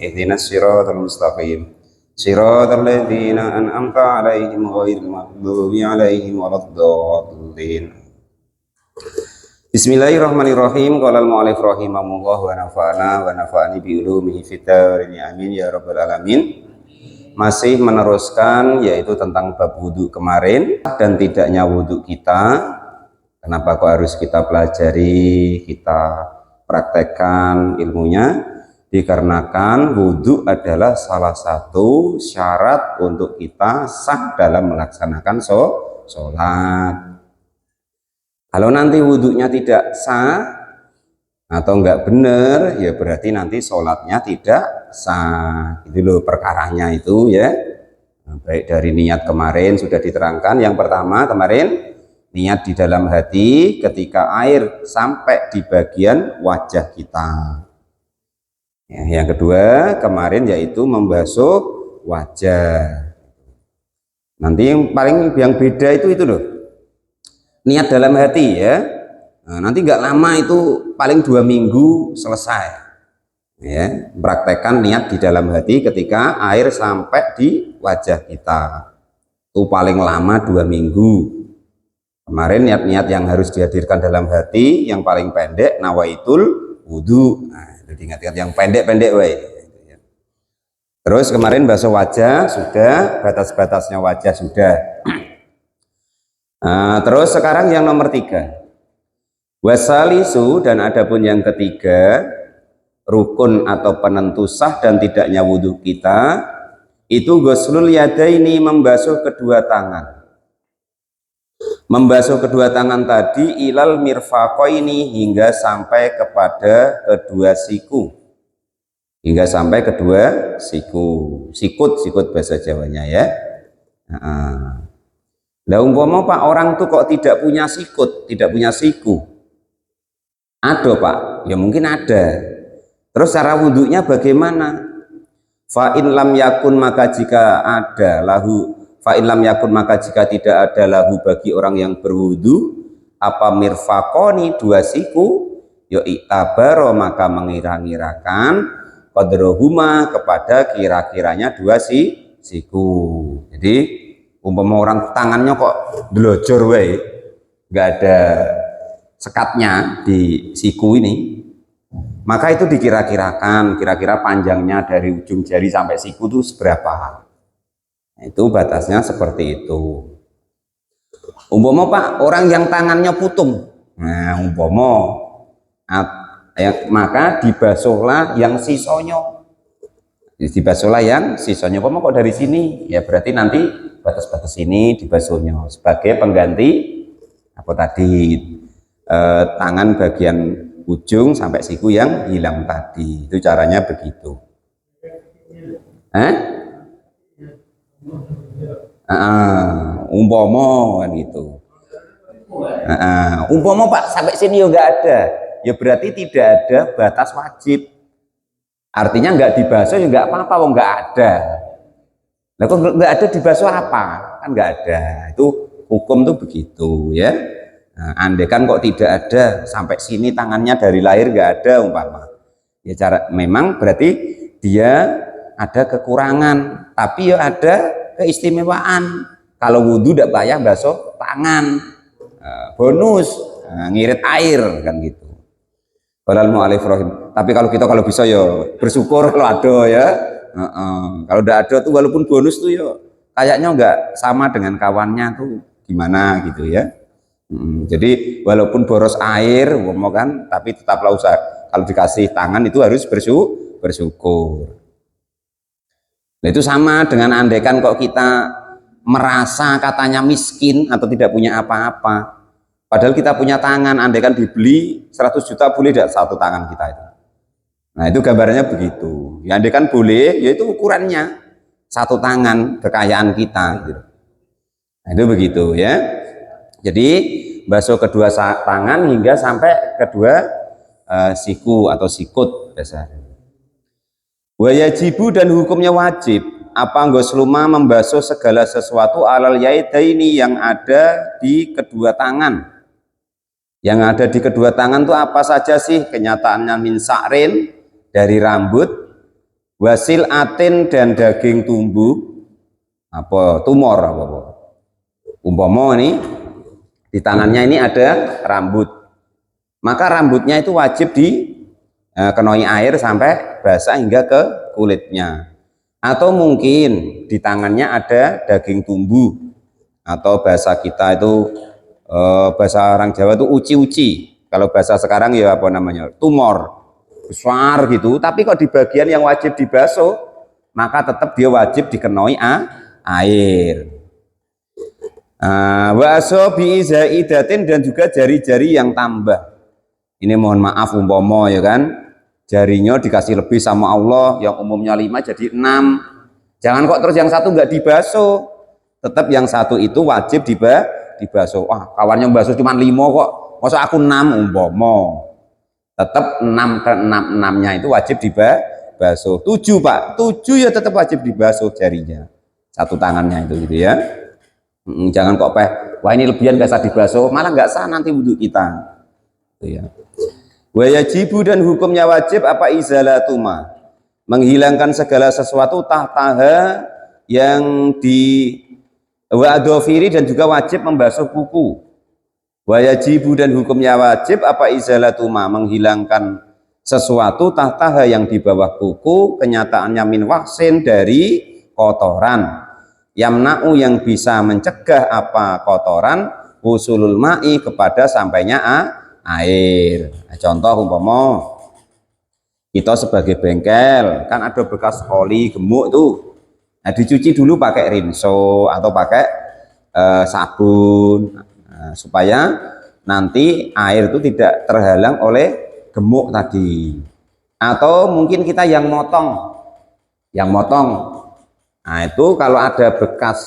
ihdinas siratal mustaqim siratal ladzina an'amta 'alaihim ghairil maghdubi 'alaihim waladdallin. Bismillahirrahmanirrahim. Qala al-mu'allif rahimahullah wa nafa'ana wa nafa'ani bi ulumihi fid dharain amin ya rabbal alamin. Masih meneruskan yaitu tentang bab wudhu kemarin dan tidaknya wudhu kita. Kenapa kok harus kita pelajari, kita praktekkan ilmunya? Dikarenakan wudhu adalah salah satu syarat untuk kita sah dalam melaksanakan sholat. Kalau nanti wudhunya tidak sah atau enggak benar, ya berarti nanti sholatnya tidak sah. Itu loh perkaranya itu ya. Baik dari niat kemarin sudah diterangkan. Yang pertama kemarin, niat di dalam hati ketika air sampai di bagian wajah kita. Ya, yang kedua kemarin yaitu membasuh wajah. Nanti yang beda itu loh. Niat dalam hati ya. Nah, nanti nggak lama itu paling 2 minggu selesai. Ya, praktekkan niat di dalam hati ketika air sampai di wajah kita. Itu paling lama 2 minggu. Kemarin niat-niat yang harus dihadirkan dalam hati yang paling pendek nawaitul wudhu. Nah, itu ingat yang pendek-pendek wae. Terus kemarin basuh wajah sudah, batas-batasnya wajah sudah. Nah, terus sekarang yang nomor 3. Wasalisu, dan adapun yang ketiga, rukun atau penentu sah dan tidaknya wudhu kita itu ghuslul yadaini, membasuh kedua tangan. Membasuh kedua tangan tadi ilal mirfaqaini, hingga sampai kepada kedua siku. Hingga sampai kedua siku. Sikut bahasa Jawanya ya. Lah umpama Pak orang tuh kok tidak punya sikut, tidak punya siku. Ada Pak, ya mungkin ada. Terus cara wudhunya bagaimana? Fa in lam yakun, maka jika ada lahu, fa in lam yakun, maka jika tidak ada lahu bagi orang yang berwudhu apa mirfaqoni, 2 siku, ya i'tabaro, maka mengira-ngirakan qadrohuma, kepada kira-kiranya 2 siku. Jadi umpama orang tangannya kok delojor wae, nggak ada sekatnya di siku ini, maka itu dikira-kirakan kira-kira panjangnya dari ujung jari sampai siku itu seberapa. Nah, itu batasnya seperti itu. Umpama Pak orang yang tangannya putung, nah umpama maka dibasuhlah yang sisanya. Dibasuhlah yang sisanya. Umpama kok dari sini, ya berarti nanti batas-batas ini dibasuhnya sebagai pengganti apa tadi, tangan bagian ujung sampai siku yang hilang tadi. Itu caranya begitu. Umpama kan gitu. Umpama Pak sampai sini ya nggak ada, ya berarti tidak ada batas wajib. Artinya nggak dibasuh ya nggak apa-apa, wong nggak ada. Nah kok nggak ada dibasuh apa? Kan nggak ada. Itu hukum tuh begitu ya. Nah, andaikan kok tidak ada sampai sini tangannya dari lahir nggak ada umpama, ya memang berarti dia ada kekurangan, tapi ya ada keistimewaan. Kalau wudhu tidak payah basuh tangan, bonus ngirit air kan gitu. Qala al-mu'allif rahim. Tapi kalau bisa ya bersyukur kalau ada ya. Kalau tidak ada tuh walaupun bonus tuh ya kayaknya nggak sama dengan kawannya tuh gimana gitu ya. Jadi walaupun boros air kan, tapi tetaplah usaha. Kalau dikasih tangan itu harus bersyukur. Nah, itu sama dengan andaikan kok kita merasa katanya miskin atau tidak punya apa-apa, padahal kita punya tangan. Andaikan dibeli 100 juta boleh tidak satu tangan kita itu? Nah itu gambarannya begitu. Ya andaikan boleh, yaitu ukurannya satu tangan kekayaan kita gitu. Nah itu begitu ya. Jadi basuh kedua tangan hingga sampai kedua siku atau sikut biasanya. Wajibu, dan hukumnya wajib apa nggosluma, membasuh segala sesuatu alal yaidaini, yang ada di kedua tangan. Yang ada di kedua tangan itu apa saja sih? Kenyataannya min sa'rin, dari rambut, wasil atin dan daging tumbuh apa tumor apa umpama ini di tangannya ini ada rambut, maka rambutnya itu wajib dikenoi air sampai basah hingga ke kulitnya. Atau mungkin di tangannya ada daging tumbuh, atau bahasa kita itu bahasa orang Jawa itu uci-uci, kalau bahasa sekarang ya apa namanya, tumor besar gitu, tapi kok di bagian yang wajib dibasuh, maka tetap dia wajib dikenoi air. Wa asobi zaidatin dan juga jari-jari yang tambah. Ini mohon maaf umpama ya kan, jarinya dikasih lebih sama Allah, yang umumnya 5 jadi 6. Jangan kok terus yang satu nggak dibasuh, tetap yang satu itu wajib dibasuh. Wah, kawannya basuh cuma 5 kok, masa aku 6 umpama. Tetap 6-nya itu wajib dibasuh. 7 Pak, 7 ya tetap wajib dibasuh jarinya, satu tangannya itu gitu ya. Jangan kok wah ini lebihan gak sah dibasuh, malah nggak sah nanti wudhu kita. Itu ya. Wajibu dan hukumnya wajib apa izalatuma, menghilangkan segala sesuatu tahtaha yang di wadofiri, dan juga wajib membasuh kuku. Wajibu dan hukumnya wajib apa izalatuma, menghilangkan sesuatu tahtaha yang di bawah kuku, kenyataannya min wahsin dari kotoran. Yamna'u yang bisa mencegah apa kotoran, usulul ma'i kepada sampainya air. Nah, contoh umpama kita sebagai bengkel kan ada bekas oli gemuk tuh, nah dicuci dulu pakai rinso atau pakai sabun, supaya nanti air itu tidak terhalang oleh gemuk tadi. Atau mungkin kita yang motong, nah itu kalau ada bekas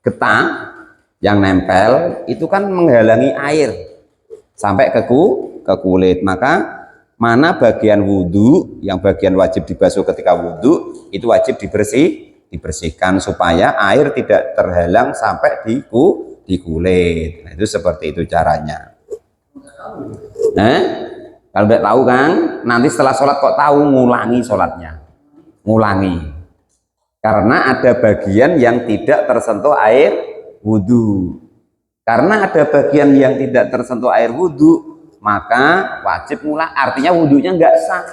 getah yang nempel itu kan menghalangi air sampai ke kulit, maka mana bagian wudhu, yang bagian wajib dibasuh ketika wudhu itu wajib dibersihkan supaya air tidak terhalang sampai di kulit. Nah, itu seperti itu caranya. Nah, kalau tidak tahu kan, nanti setelah sholat kok tahu, ngulangi sholatnya, ngulangi. Karena ada bagian yang tidak tersentuh air wudhu. Karena ada bagian yang tidak tersentuh air wudhu, maka wajib ngulang. Artinya wudhunya nggak sah.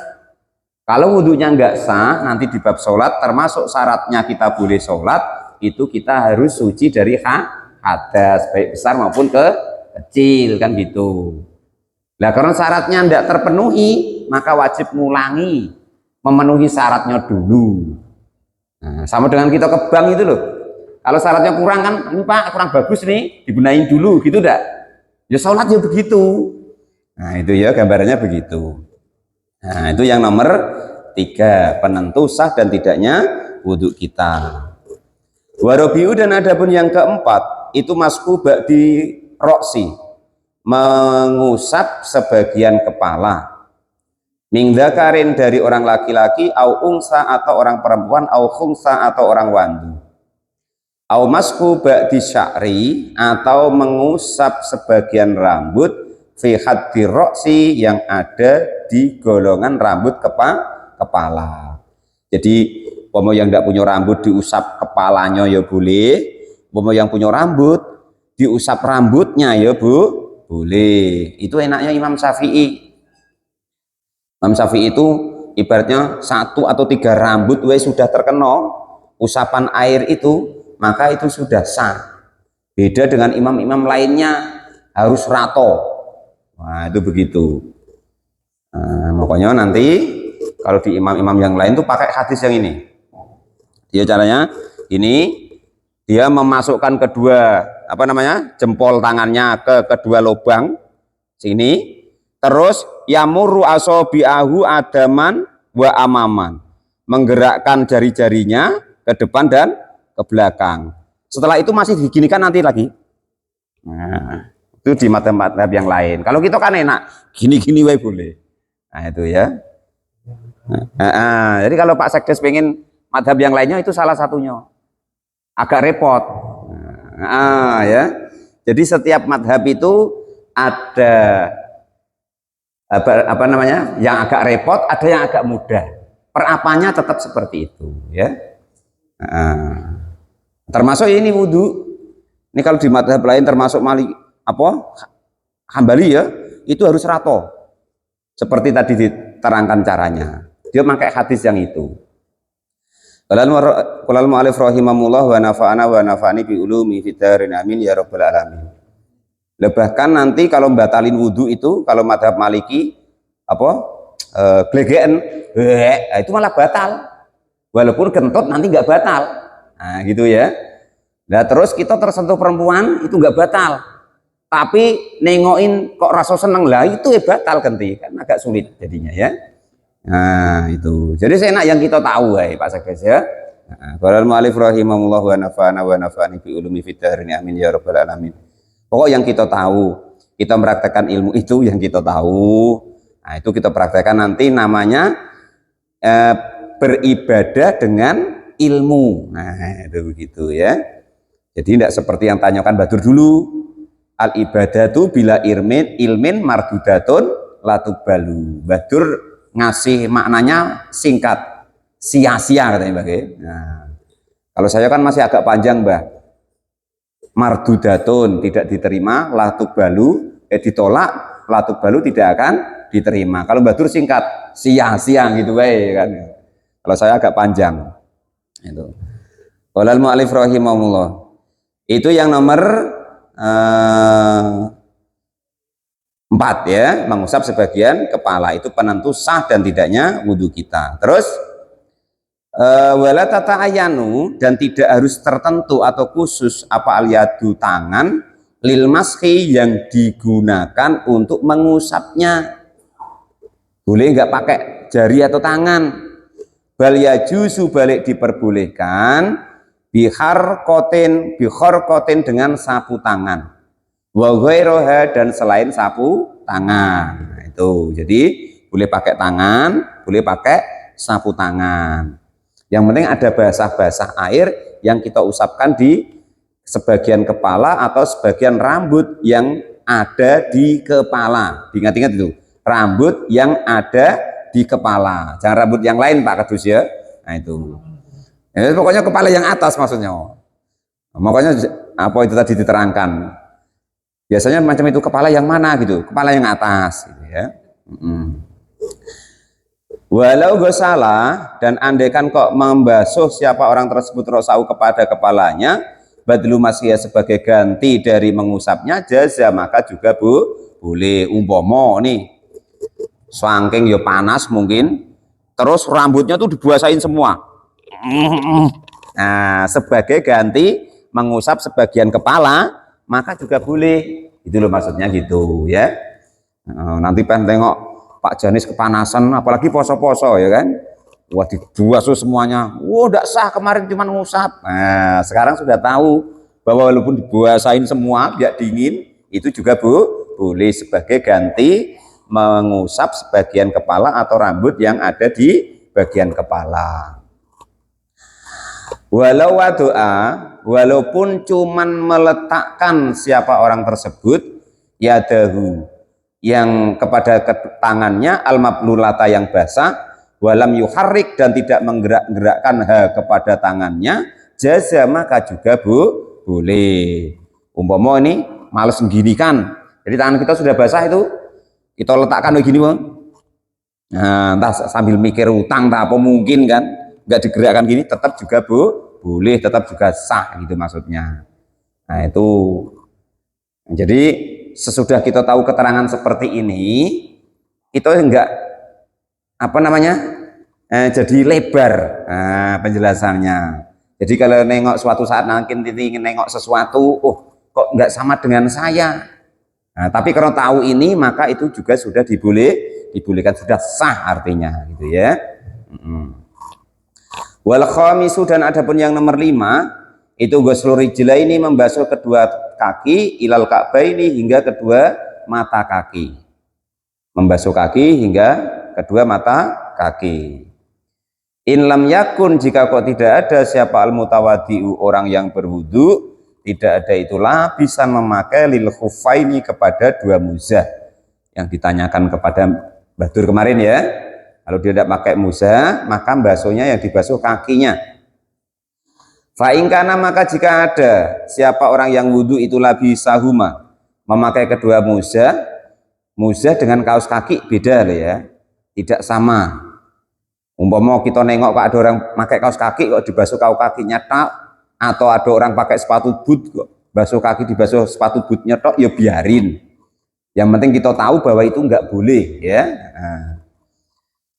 Kalau wudhunya nggak sah, nanti di bab sholat termasuk syaratnya kita boleh sholat, itu kita harus suci dari hadas, baik besar maupun kecil, kan gitu. Nah, karena syaratnya tidak terpenuhi, maka wajib ngulangi, memenuhi syaratnya dulu. Nah, sama dengan kita ke bank itu loh, kalau syaratnya kurang kan, ini Pak kurang bagus nih, dibenahin dulu gitu dah. Ya sholat ya begitu. Nah itu ya gambarannya begitu. Nah itu yang nomor 3, penentu sah dan tidaknya wudhu kita. Warobiu, dan adapun yang keempat itu masku ba'di roksi, mengusap sebagian kepala. Mingdakarin dari orang laki-laki, au ungsa atau orang perempuan, au khungsa atau orang wandu. Au masku ba'di sya'ri, atau mengusap sebagian rambut, fi haddi roksi, yang ada di golongan rambut kepala. Jadi umpama yang tidak punya rambut diusap kepalanya ya boleh, umpama yang punya rambut diusap rambutnya ya boleh. Itu enaknya Imam Syafi'i. Imam Syafi'i itu ibaratnya 1 atau 3 rambut sudah terkena usapan air itu, maka itu sudah sah. Beda dengan imam-imam lainnya harus rato. Nah itu begitu. Nah, makanya nanti kalau di imam-imam yang lain tuh pakai hadis yang ini. Dia caranya ini, dia memasukkan kedua jempol tangannya ke kedua lubang sini, terus yamuru asobi'ahu adaman wa amaman, menggerakkan jari-jarinya ke depan dan ke belakang. Setelah itu masih diginikan nanti lagi. Nah, itu di madhab yang lain. Kalau kita kan enak, gini-gini wae boleh. Nah itu ya. Jadi kalau Pak Sekdes pengen madhab yang lainnya, itu salah satunya. Agak repot. Ya. Jadi setiap madhab itu ada yang agak repot, ada yang agak mudah. Perapanya tetap seperti itu ya. Termasuk ini wudhu. Ini kalau di mazhab lain termasuk Hambali ya, itu harus rato. Seperti tadi diterangkan caranya. Dia pakai hadis yang itu. Qala al-mu'allif rahimahullah wa nafa'ana wa nafa'ani bi ulumi fid dharain amin ya rabbal alamin. Bahkan nanti kalau batalin wudhu itu, kalau mazhab Maliki glegeken, itu malah batal. Walaupun kentut nanti nggak batal. Nah, gitu ya. Nah, terus kita tersentuh perempuan itu nggak batal. Tapi nengokin kok rasa seneng lah, itu batal ganti, kan agak sulit jadinya ya. Nah, itu. Jadi seenak yang kita tahu Pak Sages ya. Qala al-mu'allif rahimahullah wa nafa'ana wa nafa'ani bi ulumi fid dharain amin ya rabbal alamin. Pokok yang kita tahu, kita mempraktekkan ilmu itu yang kita tahu. Nah, itu kita praktekkan nanti namanya beribadah dengan ilmu. Nah, itu begitu ya. Jadi tidak seperti yang tanyakan Badur dulu. Al ibadatu bila ilmin mardudatun latubalu. Badur ngasih maknanya singkat, sia-sia katanya Mbak. Nah, kalau saya kan masih agak panjang Mbak. Mardudatun tidak diterima, latubalu ditolak, latubalu tidak akan diterima. Kalau Badur singkat, sia-sia gitu kan. Kalau saya agak panjang. Itu. Qala al-mu'allif rahimahullah. Itu yang nomor 4 ya, mengusap sebagian kepala itu penentu sah dan tidaknya wudhu kita. Terus wala tata'ayanu, dan tidak harus tertentu atau khusus apa al-yadu tangan lil mashi yang digunakan untuk mengusapnya. Boleh nggak pakai jari atau tangan. Bal yajuzu, balik diperbolehkan bihar kotin dengan sapu tangan. Wa ghairoha, dan selain sapu tangan. Nah, itu. Jadi boleh pakai tangan, boleh pakai sapu tangan. Yang penting ada basah-basah air yang kita usapkan di sebagian kepala atau sebagian rambut yang ada di kepala. Ingat-ingat itu, rambut yang ada di kepala, jangan rambut yang lain Pak Kedus ya. Nah itu ya, pokoknya kepala yang atas maksudnya. Makanya apa itu tadi diterangkan, biasanya macam itu kepala yang mana gitu, kepala yang atas gitu ya. Walau gosala, dan andaikan kok membasuh siapa orang tersebut rosau kepada kepalanya, badlu masya sebagai ganti dari mengusapnya, jaza maka juga boleh. Umpomo nih saking ya panas mungkin, terus rambutnya tuh dibasahin semua. Nah, sebagai ganti mengusap sebagian kepala, maka juga boleh. Itu loh maksudnya gitu ya. Nanti pengen tengok Pak Janis kepanasan, apalagi poso-poso ya kan. Wah, dibasuh semuanya. Wah, tidak sah, kemarin cuma ngusap. Nah, sekarang sudah tahu bahwa walaupun dibasahin semua biar dingin, itu juga boleh sebagai ganti mengusap sebagian kepala atau rambut yang ada di bagian kepala. Walau wadu'a, walaupun cuman meletakkan siapa orang tersebut yadahu, yang kepada tangannya al-mablulata yang basah, walam yuharrik, dan tidak menggerak-gerakkan kepada tangannya, jaza maka juga boleh. Umpama ini males mengginikan, jadi tangan kita sudah basah itu kita letakkan begini bang. Nah, entah sambil mikir utang tak apa mungkin kan, nggak digerakkan gini, tetap juga boleh, tetap juga sah gitu maksudnya. Nah itu, jadi sesudah kita tahu keterangan seperti ini, kita enggak jadi lebar penjelasannya. Jadi kalau nengok suatu saat nanti ingin nengok sesuatu, kok enggak sama dengan saya. Nah, tapi kalau tahu ini maka itu juga sudah dibolehkan, sudah sah artinya gitu ya. Wal khamisu, dan adapun yang nomor 5 itu ghuslu rijlaini, membasuh kedua kaki, ilal ka'baini, hingga kedua mata kaki. Membasuh kaki hingga kedua mata kaki. In lam yakun, jika kok tidak ada siapa al mutawadi'u, orang yang berwudu, tidak ada itulah bisa memakai lil khuffaini, kepada dua muzah yang ditanyakan kepada Badur kemarin ya. Kalau dia tidak pakai muza, maka basuhnya yang dibasuh kakinya. Fa'ingkana, maka jika ada siapa orang yang wudhu itu labi sahuma, memakai kedua muza, muza dengan kaos kaki beda loh ya, tidak sama. Umpama kita nengok kok ada orang pakai kaos kaki kok dibasuh kaos kakinya tok, atau ada orang pakai sepatu boot kok basuh kaki dibasuh sepatu bootnya tok, ya biarin. Yang penting kita tahu bahwa itu enggak boleh ya.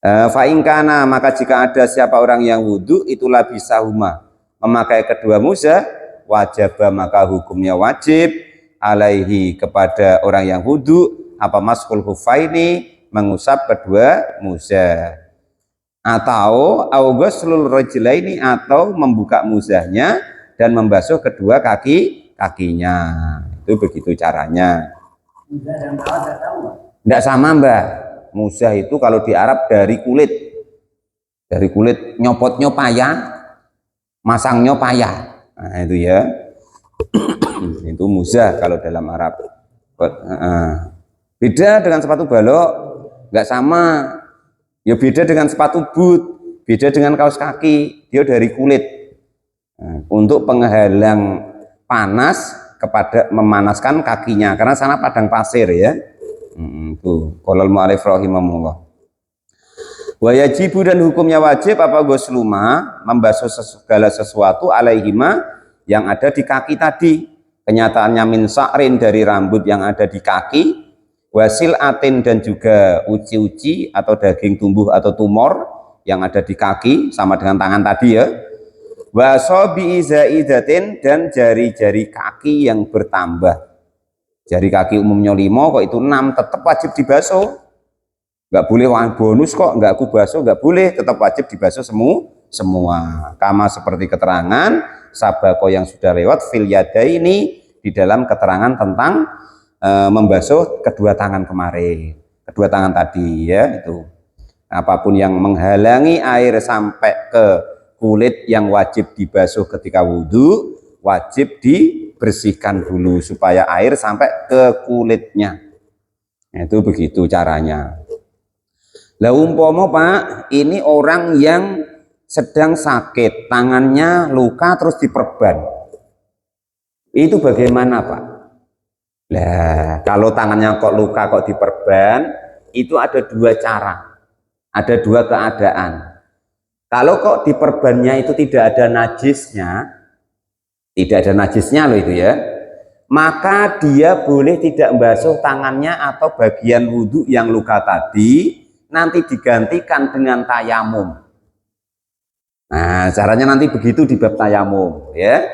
Fa'ingkana, maka jika ada siapa orang yang wudhu itulah bisa huma, memakai kedua muza, wajib, maka hukumnya wajib alaihi kepada orang yang wudhu apa maskul hufaini, mengusap kedua muza, atau aughslul rajlaini, atau membuka muzahnya dan membasuh kedua kakinya. Itu begitu caranya. Tidak sama mbak. Muzah itu kalau di Arab dari kulit nyopotnya payah, masangnya payah. Nah itu ya. Itu muzah kalau dalam Arab. Beda dengan sepatu balok, nggak sama. Ya beda dengan sepatu boot, beda dengan kaos kaki, dia dari kulit. Untuk penghalang panas kepada memanaskan kakinya, karena sana padang pasir ya. Tuh, qolal mu'alif rahimahullah. Wa yajibu, dan hukumnya wajib apa ghusluma, membasuh segala sesuatu alaihima yang ada di kaki tadi. Kenyataannya min sa'rin, dari rambut yang ada di kaki, wasil atin, dan juga uci-uci atau daging tumbuh atau tumor yang ada di kaki sama dengan tangan tadi ya. Wasobi zaidatin, dan jari-jari kaki yang bertambah. Jari kaki umumnya 5 kok itu 6, tetap wajib dibasuh. Nggak boleh bonus kok, nggak aku basuh, nggak boleh, tetap wajib dibasuh semua. Kama seperti keterangan sabako yang sudah lewat fil yadaini, di dalam keterangan tentang membasuh kedua tangan kemarin, kedua tangan tadi ya. Itu apapun yang menghalangi air sampai ke kulit yang wajib dibasuh ketika wudhu, wajib dibersihkan dulu supaya air sampai ke kulitnya. Itu begitu caranya. Lah umpama Pak, ini orang yang sedang sakit, tangannya luka terus diperban, itu bagaimana Pak? Lah kalau tangannya kok luka kok diperban, itu ada dua cara, ada dua keadaan. Kalau kok diperbannya itu tidak ada najisnya loh itu ya, maka dia boleh tidak membasuh tangannya atau bagian wudhu yang luka tadi, nanti digantikan dengan tayamum. Nah caranya nanti begitu di bab tayamum ya.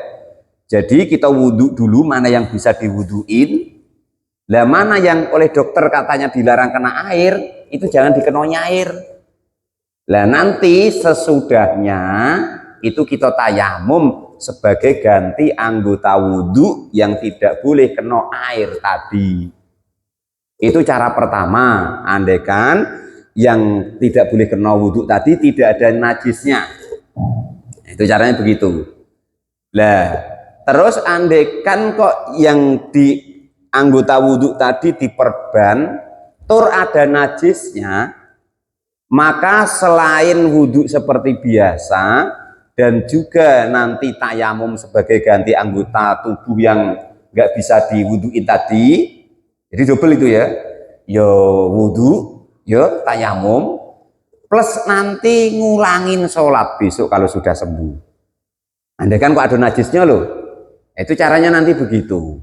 Jadi kita wudhu dulu mana yang bisa diwudhuin, lah mana yang oleh dokter katanya dilarang kena air, itu jangan dikenoi air. Lah nanti sesudahnya itu kita tayamum sebagai ganti anggota wudhu yang tidak boleh kena air tadi. Itu cara pertama, andaikan yang tidak boleh kena wudhu tadi tidak ada najisnya. Itu caranya begitu. Lah terus andaikan kok yang di anggota wudhu tadi diperban tur ada najisnya, maka selain wudhu seperti biasa dan juga nanti tayamum sebagai ganti anggota tubuh yang nggak bisa diwudhuin tadi, jadi double itu ya, yo wudhu, yo tayamum, plus nanti ngulangin sholat besok kalau sudah sembuh. Andai kan kok ada najisnya loh, itu caranya nanti begitu.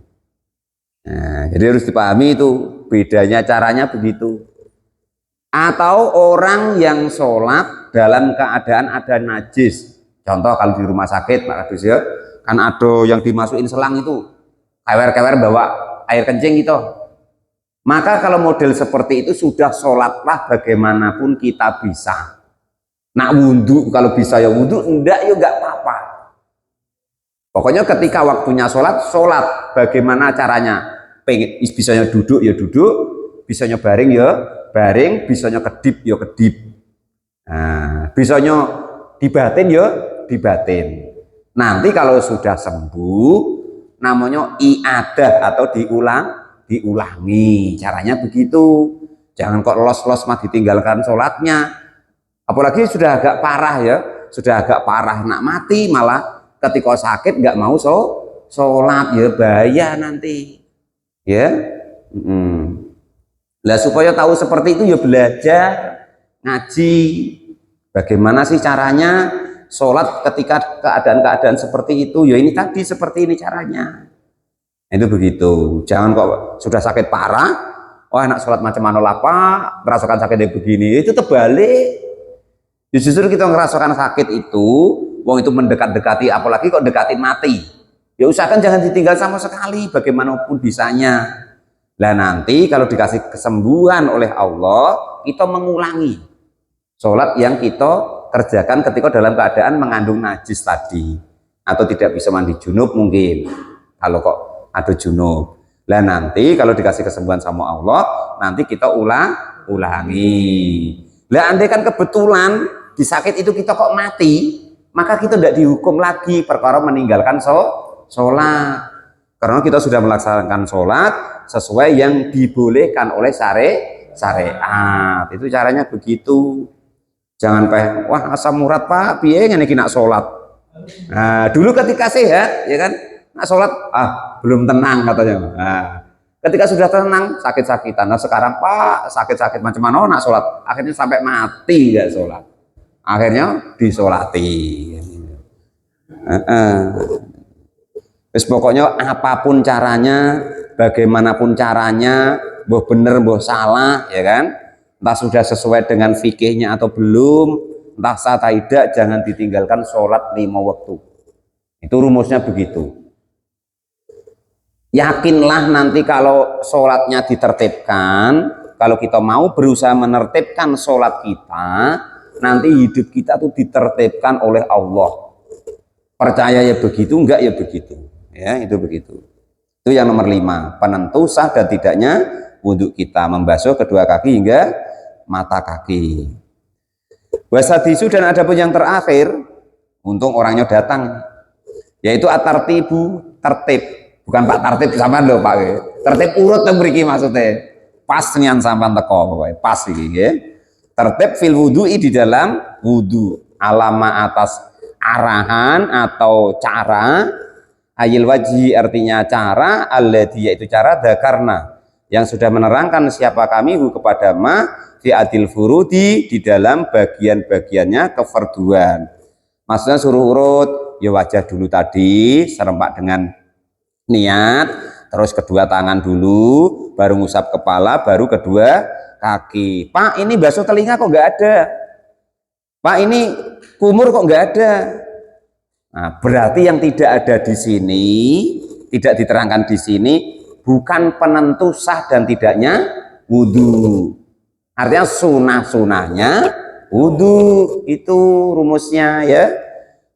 Nah, jadi harus dipahami itu bedanya caranya begitu. Atau orang yang sholat dalam keadaan ada najis, contoh kalau di rumah sakit Pak Kadus ya, kan ada yang dimasukin selang itu, kewer-kewer bawa air kencing gitu. Maka kalau model seperti itu sudah sholatlah bagaimanapun kita bisa. Nak wudhu kalau bisa ya wudhu, enggak ya enggak apa-apa. Pokoknya ketika waktunya sholat, sholat bagaimana caranya. Pengen bisanya duduk ya duduk, bisanya baring ya baring, bisanya kedip ya kedip. Nah, bisanya dibatin ya dibatin. Nanti kalau sudah sembuh namanya iadah atau diulangi. Caranya begitu. Jangan kok los-los mah ditinggalkan sholatnya. apalagi sudah agak parah ya, sudah agak parah nak mati malah ketika sakit nggak mau sholat ya bahaya nanti ya. Lah supaya tahu seperti itu ya belajar ngaji bagaimana sih caranya sholat ketika keadaan-keadaan seperti itu ya, ini tadi seperti ini caranya. Itu begitu, jangan kok sudah sakit parah oh enak sholat macam mana lah pak, merasakan sakitnya begini, itu terbalik. Justru kita ngerasakan sakit itu, wong itu mendekat-dekati, apalagi kok dekatin mati. Ya usahakan jangan ditinggal sama sekali, bagaimanapun bisanya. Lah nanti kalau dikasih kesembuhan oleh Allah, kita mengulangi sholat yang kita kerjakan ketika dalam keadaan mengandung najis tadi, atau tidak bisa mandi junub mungkin. Kalau kok ada junub, lah nanti kalau dikasih kesembuhan sama Allah, nanti kita ulangi. Lah andai kan kebetulan di sakit itu kita kok mati, maka kita tidak dihukum lagi perkara meninggalkan sholat, karena kita sudah melaksanakan sholat sesuai yang dibolehkan oleh syariat. Itu caranya begitu. Jangan wah asam urat pak piye ngene iki nak sholat. Nah dulu ketika sehat ya kan nak sholat belum tenang katanya. Nah ketika sudah tenang sakit-sakitan. Nah sekarang pak sakit-sakit macam mana nak sholat, akhirnya sampai mati nggak sholat, akhirnya disolati. Terus pokoknya apapun caranya, bagaimanapun caranya, boh bener boh salah ya kan, entah sudah sesuai dengan fikihnya atau belum, entah sah atau tidak, jangan ditinggalkan sholat 5 waktu. Itu rumusnya begitu. Yakinlah nanti kalau sholatnya ditertibkan, kalau kita mau berusaha menertibkan sholat kita, nanti hidup kita tuh ditertibkan oleh Allah. Percaya ya begitu, enggak ya begitu. Ya, itu begitu. Itu yang nomor 5, penentu sah dan tidaknya wudhu kita, membasuh kedua kaki hingga mata kaki. Wasadisu, dan ada pun yang terakhir, untung orangnya datang, yaitu atartibu, tertib. Bukan Pak Tartib sama lho Pak. Tertib urut tuh mriki maksudnya. Pas nian sampean teko pokoknya, pas iki nggih. Tertib fil wudhu'i, di dalam wudhu, alama atas arahan atau cara, ayil wajhi artinya cara, alladhi yaitu cara, dzakarna yang sudah menerangkan siapa kami kepada ma fi adil furudi, di dalam bagian-bagiannya kefarduan. Maksudnya suruh urut ya wajah dulu tadi serempak dengan niat, terus kedua tangan dulu, baru ngusap kepala, baru kedua kaki. Pak ini basuh telinga kok nggak ada, Pak ini kumur kok nggak ada. Nah, berarti yang tidak ada di sini, tidak diterangkan di sini, bukan penentu sah dan tidaknya wudhu. Artinya sunah-sunahnya wudhu, itu rumusnya ya.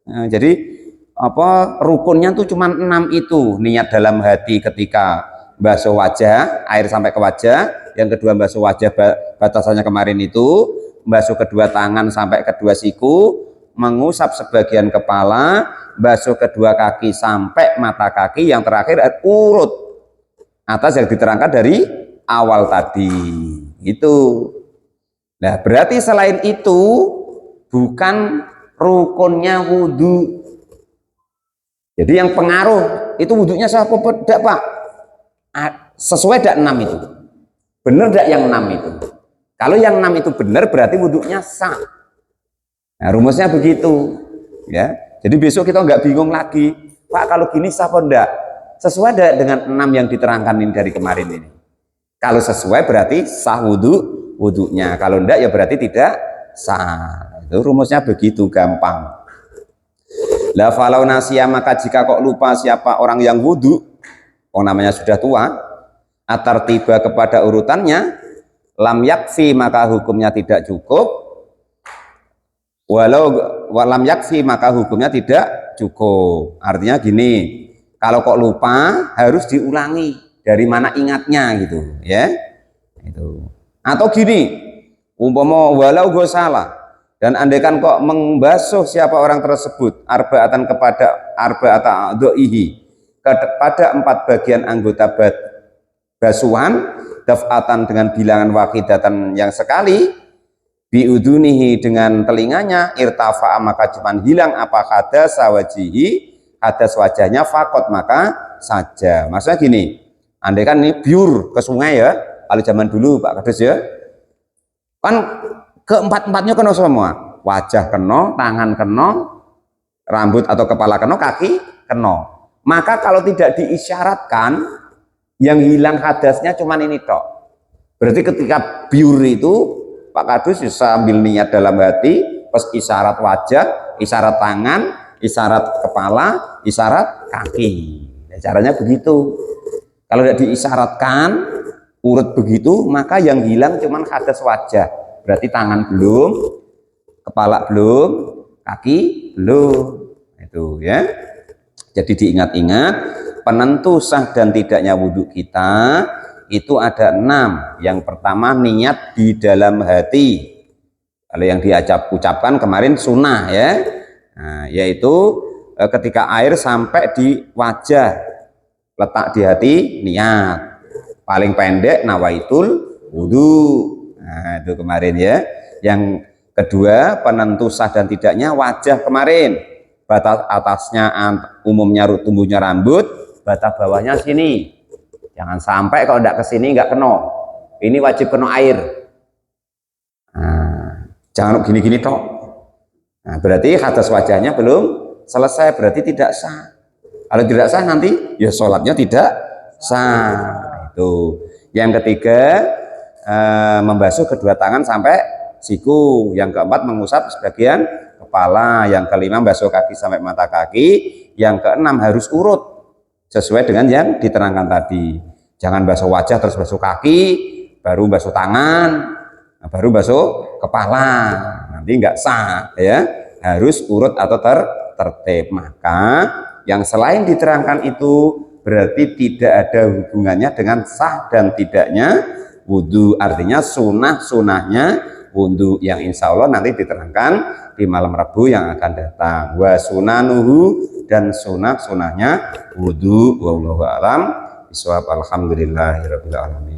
Nah, jadi apa rukunnya tuh cuma 6 itu. Niat dalam hati ketika basuh wajah, air sampai ke wajah. Yang kedua basuh wajah, batasannya kemarin itu, basuh kedua tangan sampai kedua siku, mengusap sebagian kepala, basuh kedua kaki sampai mata kaki, yang terakhir urut atas yang diterangkan dari awal tadi. Itu. Nah, berarti selain itu bukan rukunnya wudhu. Jadi yang pengaruh itu wudhunya sah apa tidak Pak? Sesuai tidak 6 itu? Benar tidak yang 6 itu? Kalau yang 6 itu benar berarti wudhunya sah. Nah rumusnya begitu ya. Jadi besok kita nggak bingung lagi, Pak kalau gini sah apa enggak? Sesuai dengan 6 yang diterangkan ini dari kemarin ini. Kalau sesuai berarti sah wudhunya. Kalau enggak ya berarti tidak sah. Itu rumusnya begitu gampang. La falau nasiya, maka jika kok lupa siapa orang yang wudhu, namanya sudah tua, atar tiba kepada urutannya, lam yakfi, maka hukumnya tidak cukup. Walau lam yakfi, maka hukumnya tidak cukup. Artinya gini, kalau kok lupa harus diulangi, dari mana ingatnya gitu ya. Itu. Atau gini, umpama walau gosala, dan andaikan kok membasuh siapa orang tersebut arba'atan kepada arba'ata a'dha'ihi, kepada 4 bagian anggota basuhan, daf'atan dengan bilangan wahidatan yang sekali, biudunihi dengan telinganya, irtafa maka cuman hilang apa hadas wajihi, hadas wajahnya, fakot maka saja. Maksudnya gini, andai kan ini biur ke sungai ya, kalau zaman dulu Pak Kades ya, kan keempat-empatnya kena semua, wajah kena, tangan kena, rambut atau kepala kena, kaki kena. Maka kalau tidak diisyaratkan, yang hilang hadasnya cuman ini tok. Berarti ketika biur itu Pak Kadus sambil niat dalam hati, pas isyarat wajah, isyarat tangan, isyarat kepala, isyarat kaki. Ya, caranya begitu. Kalau tidak diisyaratkan urut begitu, maka yang hilang cuman hadas wajah. Berarti tangan belum, kepala belum, kaki belum. Itu ya. Jadi diingat-ingat, penentu sah dan tidaknya wudhu kita itu ada 6. Yang pertama niat di dalam hati. Kalau yang ucapkan kemarin sunnah ya, nah, yaitu ketika air sampai di wajah, letak di hati niat. Paling pendek nawaitul wudhu. Nah itu kemarin ya. Yang kedua penentu sah dan tidaknya wajah kemarin. Batas atasnya umumnya tumbuhnya rambut, batas bawahnya sini. Jangan sampai kalau tidak ke sini nggak kena. Ini wajib kena air. Nah, jangan gini-gini toh. Nah, berarti hadas wajahnya belum selesai, berarti tidak sah. Kalau tidak sah nanti ya sholatnya tidak sah. Itu. Yang ketiga membasuh kedua tangan sampai siku. Yang keempat mengusap sebagian kepala, yang kelima basuh kaki sampai mata kaki, yang keenam harus urut sesuai dengan yang diterangkan tadi. Jangan basuh wajah terus basuh kaki, baru basuh tangan, baru basuh kepala, nanti nggak sah ya. Harus urut atau tertib. Maka yang selain diterangkan itu berarti tidak ada hubungannya dengan sah dan tidaknya wudhu. Artinya sunahnya wudhu yang insya Allah nanti diterangkan di malam Rabu yang akan datang. Wa sunanuhu, dan sunahnya wudhu. Wallahu a'lam bishawab. Alhamdulillahirabbil alamin.